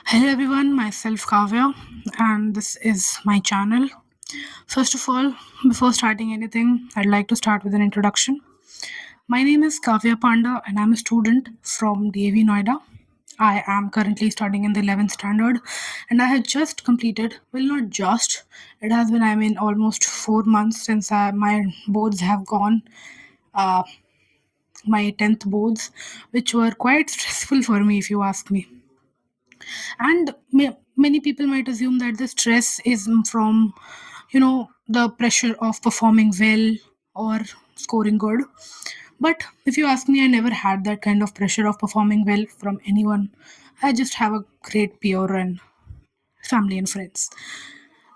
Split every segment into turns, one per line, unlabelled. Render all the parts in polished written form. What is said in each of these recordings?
Hello everyone, myself Kavya, and this is my channel. First of all, before starting anything, I'd like to start with an introduction. My name is Kavya Panda, and I'm a student from DAV Noida. I am currently studying in the 11th standard, and I had just completed, well, not just, it has been, almost 4 months since my boards have gone, uh, my 10th boards, which were quite stressful for me, if you ask me. And many people might assume that the stress is from the pressure of performing well or scoring good. But if you ask me, I never had that kind of pressure of performing well from anyone. I just have a great peer and family and friends.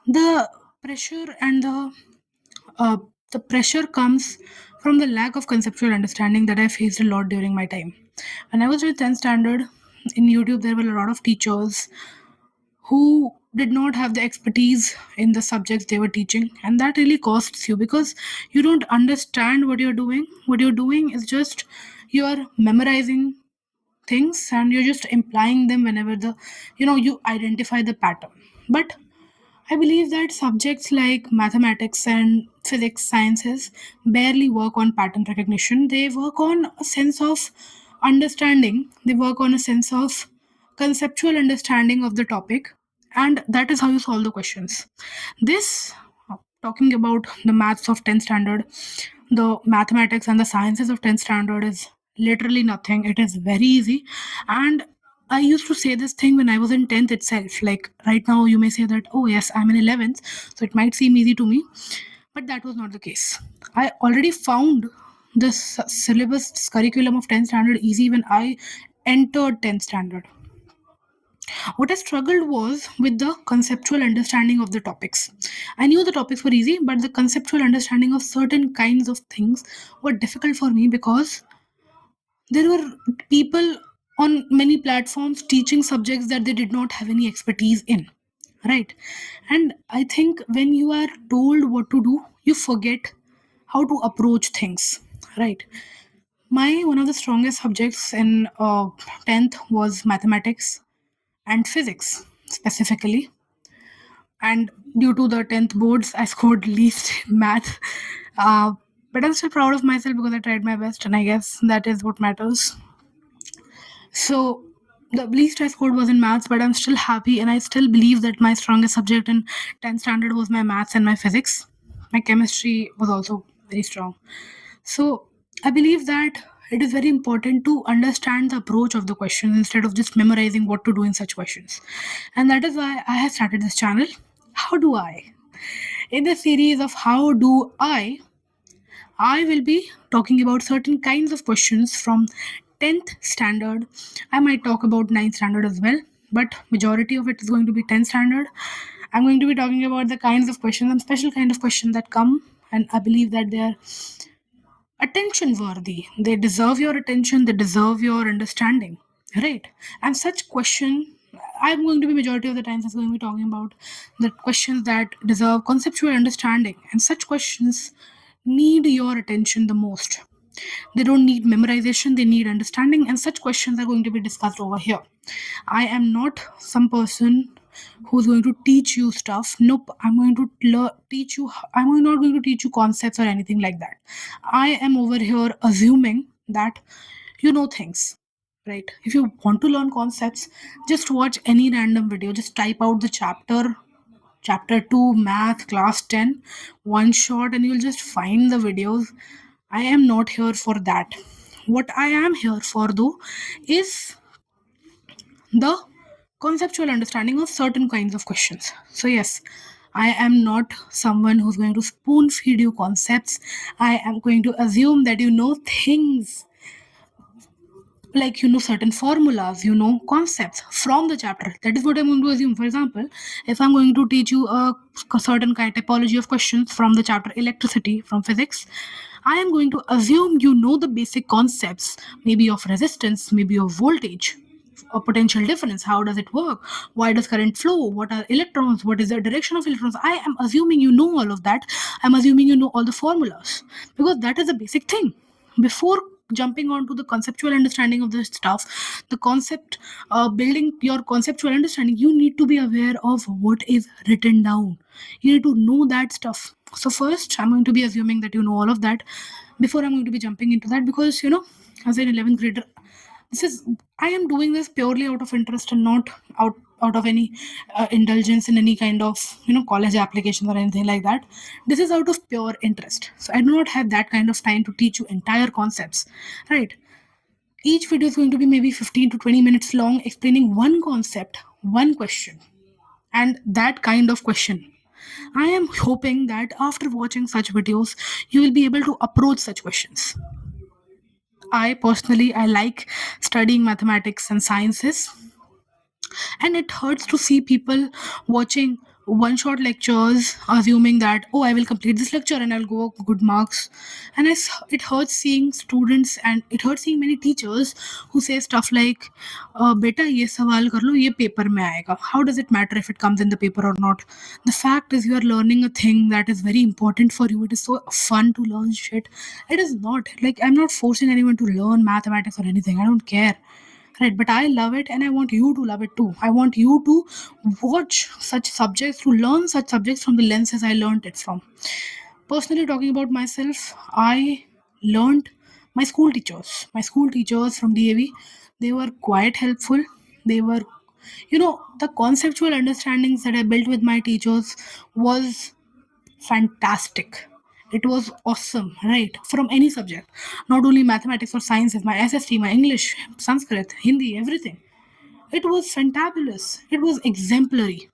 The pressure and uh, the pressure comes from the lack of conceptual understanding that I faced a lot during my time. When I was in 10th standard, in YouTube, there were a lot of teachers who did not have the expertise in the subjects they were teaching, and that really costs you because you don't understand what you're doing is just you are memorizing things and you're just implying them whenever you identify the pattern. But I believe that subjects like mathematics and physics sciences barely work on pattern recognition. They work on a sense of understanding, they work on a sense of conceptual understanding of the topic, and that is how you solve the questions. This, talking about the maths of 10th standard, the mathematics and the sciences of 10th standard is literally nothing. It is very easy. And I used to say this thing when I was in 10th itself. Like right now, you may say that, oh, yes, I'm in 11th, so it might seem easy to me. But that was not the case. I already found this syllabus curriculum of 10th standard easy when I entered 10th standard. What I struggled was with the conceptual understanding of the topics. I knew the topics were easy, but the conceptual understanding of certain kinds of things were difficult for me because there were people on many platforms teaching subjects that they did not have any expertise in, right? And I think when you are told what to do, you forget how to approach things, right? My one of the strongest subjects in 10th was mathematics and physics specifically, and due to the 10th boards I scored least in math. uh, but I'm still proud of myself because I tried my best, and I guess that is what matters. So the least I scored was in maths, but I'm still happy, and I still believe that my strongest subject in 10th standard was my maths and my physics. My chemistry was also very strong. So I believe that it is very important to understand the approach of the question instead of just memorizing what to do in such questions. And that is why I have started this channel. How do I? In the series of How Do I will be talking about certain kinds of questions from 10th standard. I might talk about 9th standard as well, but majority of it is going to be 10th standard. I'm going to be talking about the kinds of questions and special kind of questions that come, and I believe that they are attention worthy. They deserve your attention, they deserve your understanding, right? And such question, I'm going to be majority of the times is going to be talking about the questions that deserve conceptual understanding, and such questions need your attention the most. They don't need memorization, they need understanding, and such questions are going to be discussed over here. I am not some person who's going to teach you stuff. Nope, I'm going to teach you. I'm not going to teach you concepts or anything like that. I am over here assuming that you know things, right? If you want to learn concepts, just watch any random video. Just type out the chapter 2 math class 10 one shot, and you'll just find the videos. I am not here for that. What I am here for though is the conceptual understanding of certain kinds of questions. So, yes, I am not someone who's going to spoon feed you concepts. I am going to assume that you know things, like you know certain formulas, you know concepts from the chapter. That is what I'm going to assume. For example, if I'm going to teach you a certain kind typology of questions from the chapter electricity from physics, I am going to assume you know the basic concepts, maybe of resistance, maybe of voltage, a potential difference. How does it work? Why does current flow? What are electrons? What is the direction of electrons? I am assuming you know all of that. I'm assuming you know all the formulas because that is a basic thing. Before jumping on to the conceptual understanding of this stuff, the concept, building your conceptual understanding, you need to be aware of what is written down. You need to know that stuff. So first, I'm going to be assuming that you know all of that before I'm going to be jumping into that, because as an 11th grader, this is I am doing this purely out of interest and not out of any indulgence in any kind of college applications or anything like that. This is out of pure interest, so I do not have that kind of time to teach you entire concepts, right? Each video is going to be maybe 15 to 20 minutes long, explaining one concept, one question, and that kind of question. I am hoping that after watching such videos, you will be able to approach such questions. I personally, I like studying mathematics and sciences, and it hurts to see people watching one shot lectures assuming that, oh, I will complete this lecture and I'll go good marks. And it hurts seeing students, and it hurts seeing many teachers who say stuff like, beta ye sawal kar lo, ye paper mein aayega. How does it matter if it comes in the paper or not? The fact is, you are learning a thing that is very important for you. It is so fun to learn shit. It is not like I'm not forcing anyone to learn mathematics or anything. I don't care, right? But I love it, and I want you to love it too. I want you to watch such subjects, to learn such subjects from the lenses I learned it from. Personally, talking about myself, I learned my school teachers from DAV. They were quite helpful. They were, the conceptual understandings that I built with my teachers was fantastic. It was awesome, right? From any subject, not only mathematics or sciences, my SST, my English, Sanskrit, Hindi, everything. It was fantabulous. It was exemplary,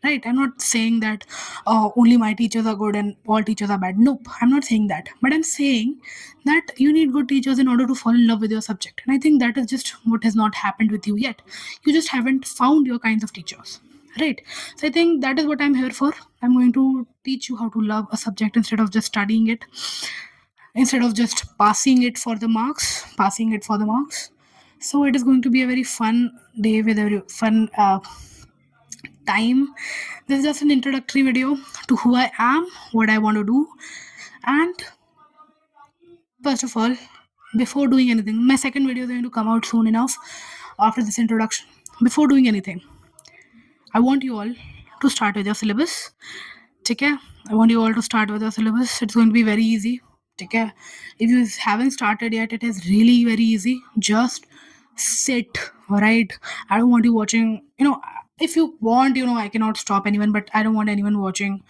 right? I'm not saying that only my teachers are good and all teachers are bad. Nope, I'm not saying that. But I'm saying that you need good teachers in order to fall in love with your subject. And I think that is just what has not happened with you yet. You just haven't found your kinds of teachers, right? So I think that is what I'm here for. I'm going to teach you how to love a subject instead of just studying it, instead of just passing it for the marks. So it is going to be a very fun day with a very fun time. This is just an introductory video to who I am, what I want to do, and first of all, before doing anything, my second video is going to come out soon enough after this introduction. Before doing anything, I want you all to start with your syllabus. Okay? I want you all to start with your syllabus. It's going to be very easy. Okay? If you haven't started yet, it is really very easy. Just sit, right? I don't want you watching, if you want, I cannot stop anyone, but I don't want anyone watching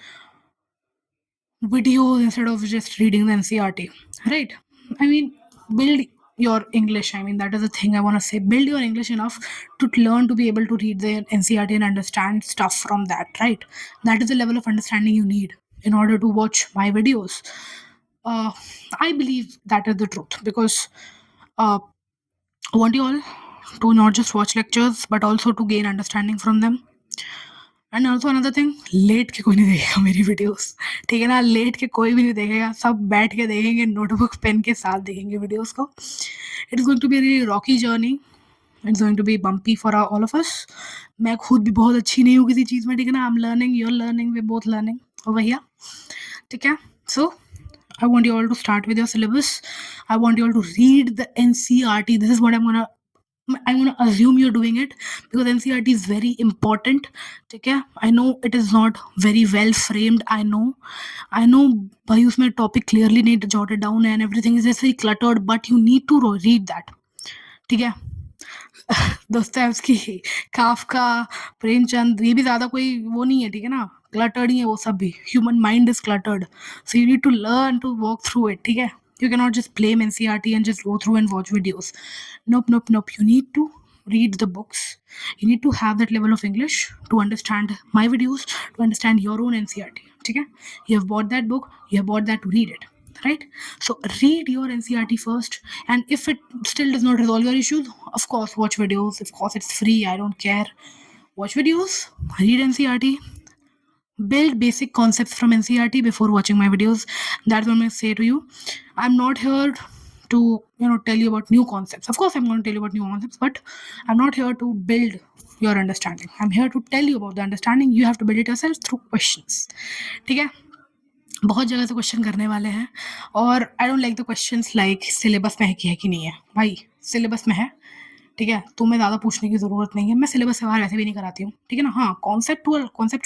videos instead of just reading the NCRT, right? I mean, build your English. I mean, that is the thing I want to say. Build your English enough to learn to be able to read the NCRT and understand stuff from that, right? That is the level of understanding you need in order to watch my videos. I believe that is the truth, because I want you all to not just watch lectures but also to gain understanding from them. And also another thing, let के कोई नहीं देखेगा मेरी videos, ठीक है ना? Late के कोई भी नहीं देखेगा, सब बैठ के देखेंगे, नोटबुक पेन के साथ देखेंगे वीडियोस को. It is going to be really rocky journey. It's going to be bumpy for all of us. मैं खुद भी बहुत अच्छी नहीं हूँ किसी चीज़ में, ठीक है ना? I am learning, you are learning, we both learning over here, ठीक है? सो I want you all to start with your syllabus. I want you all to read the NCRT. This is what I'm gonna assume you're doing it, because NCRT is very important. Okay, I know it is not very well framed. I know भाई उसमें topic clearly नहीं jotted down and everything is just very cluttered, but you need to read that. ठीक है? Dostoevsky, Kafka, Premchand, ये भी ज्यादा कोई वो नहीं है, ठीक है ना? क्लटर्ड ही है वो सब भी. Human mind is cluttered, so you need to learn to walk through it, ठीक है? You cannot just blame NCRT and just go through and watch videos. Nope. You need to read the books. You need to have that level of English to understand my videos, to understand your own NCRT. Okay? You have bought that book, you have bought that to read it, right? So read your NCRT first, and if it still does not resolve your issues, of course watch videos. Of course, it's free. I don't care. Watch videos, read NCRT, build basic concepts from NCRT before watching my videos. That's what I'm going to say to you. I'm not here to tell you about new concepts. Of course I'm going to tell you about new concepts, but I'm not here to build your understanding. I'm here to tell you about the understanding. You have to build it yourself through questions. Okay? बहुत जगह से question करने वाले हैं और I don't like the questions like syllabus में है कि नहीं है। भाई सिलेबस में है, ठीक है, तुम्हें ज़्यादा पूछने की ज़रूरत नहीं है। मैं सिलेबस से बाहर वैसे भी नहीं कराती हूँ, ठीक है ना। हाँ, कॉन्सेप्चुअल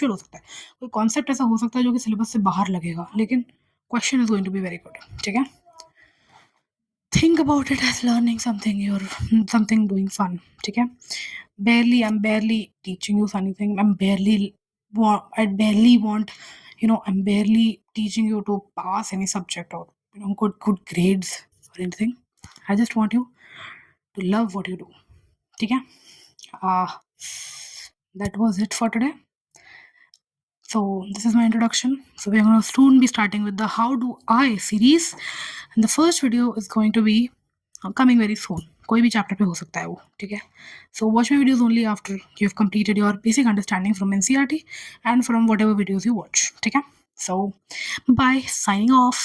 हो सकता है, कोई कॉन्सेप्ट ऐसा हो सकता है जो कि सिलेबस से बाहर लगेगा, लेकिन question is going to be very good, ठीक है। Think about it as learning something your something doing fun, ठीक है। I'm barely teaching you anything. I barely want, I'm barely teaching you to pass any subject or good grades or anything. I just want you to love what you do, ठीक है। That was it for today. So this is my introduction. So we're going to soon be starting with the How Do I series, and the first video is going to be coming very soon. कोई भी chapter पे हो सकता है वो, ठीक है। So watch my videos only after you have completed your basic understanding from NCERT and from whatever videos you watch, ठीक है। So bye, signing off.